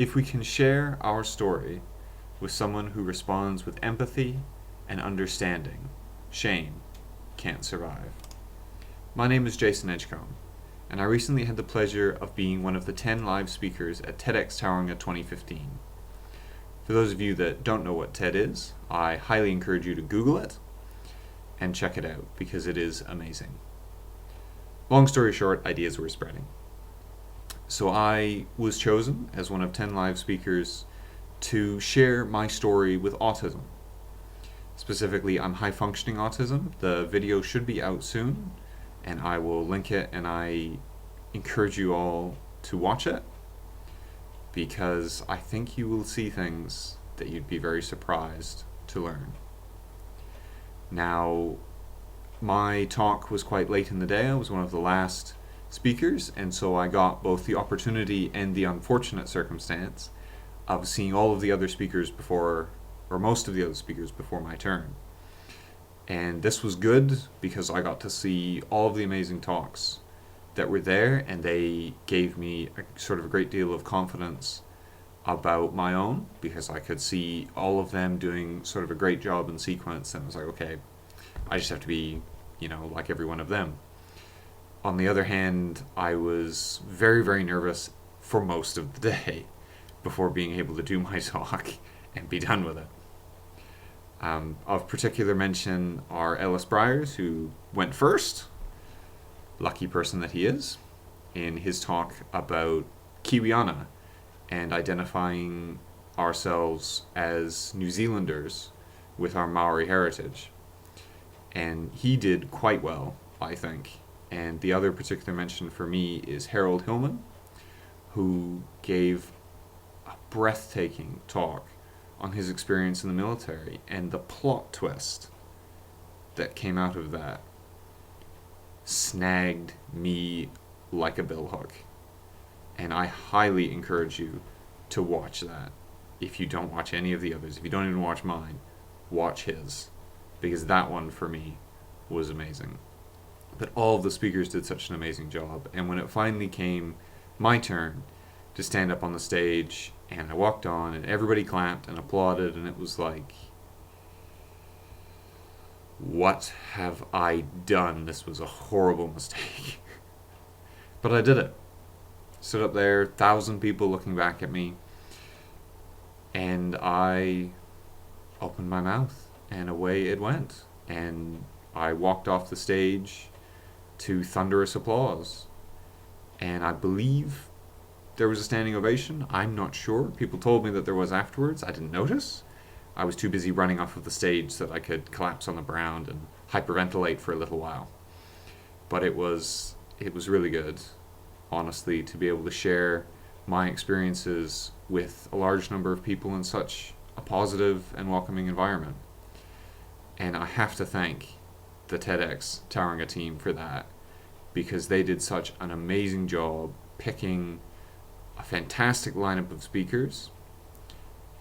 If we can share our story with someone who responds with empathy and understanding, shame can't survive. My name is Jason Edgecombe, and I recently had the pleasure of being one of the 10 live speakers at Tedx Tauranga 2015. For those of you that don't know what TED is, I highly encourage you to Google it and check it out because it is amazing. Long story short, ideas were spreading. So I was chosen as one of 10 live speakers to share my story with autism. Specifically, I'm high functioning autism. The video should be out soon, and I will link it, and I encourage you all to watch it because I think you will see things that you'd be very surprised to learn. Now, my talk was quite late in the day. I was one of the last speakers, and so I got both the opportunity and the unfortunate circumstance of seeing all of the other speakers before, or most of the other speakers before my turn. And this was good because I got to see all of the amazing talks that were there, and they gave me a great deal of confidence about my own because I could see all of them doing sort of a great job in sequence, and I was like, okay, I just have to be, like every one of them. On the other hand, I was very, very nervous for most of the day before being able to do my talk and be done with it. Of particular mention are Ellis Bryars, who went first, lucky person that he is, in his talk about Kiwiana and identifying ourselves as New Zealanders with our Maori heritage. And he did quite well, I think. And the other particular mention for me is Harold Hillman, who gave a breathtaking talk on his experience in the military and the plot twist that came out of that snagged me like a billhook. And I highly encourage you to watch that. If you don't watch any of the others, if you don't even watch mine, watch his, because that one for me was amazing. But all of the speakers did such an amazing job, and when it finally came my turn to stand up on the stage, and I walked on, and everybody clapped and applauded, and it was like, what have I done? This was a horrible mistake. But I did it. Stood up there, 1,000 people looking back at me, and I opened my mouth, and away it went. And I walked off the stage to thunderous applause. And I believe there was a standing ovation. I'm not sure. People told me that there was afterwards. I didn't notice. I was too busy running off of the stage so that I could collapse on the ground and hyperventilate for a little while. But it was really good, honestly, to be able to share my experiences with a large number of people in such a positive and welcoming environment. And I have to thank the Tedx Tauranga team for that, because they did such an amazing job picking a fantastic lineup of speakers,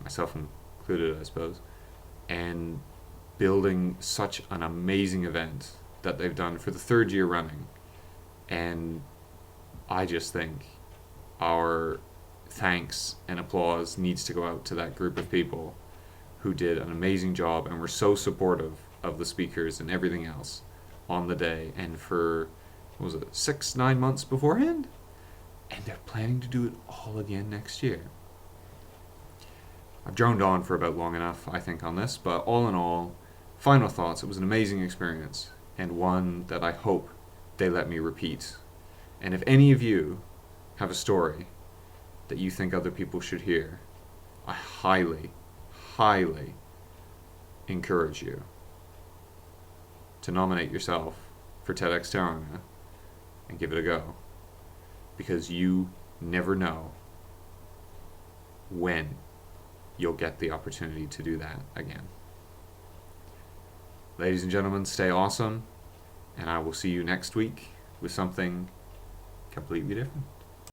myself included, I suppose, and building such an amazing event that they've done for the 3rd year running. And I just think our thanks and applause needs to go out to that group of people who did an amazing job and were so supportive of the speakers and everything else on the day, and for, 6-9 months beforehand? And they're planning to do it all again next year. I've droned on for about long enough, I think, on this, but all in all, final thoughts, it was an amazing experience, and one that I hope they let me repeat. And if any of you have a story that you think other people should hear, I highly, highly encourage you to nominate yourself for Tedx Tauranga and give it a go, because you never know when you'll get the opportunity to do that again. Ladies and gentlemen, stay awesome, and I will see you next week with something completely different.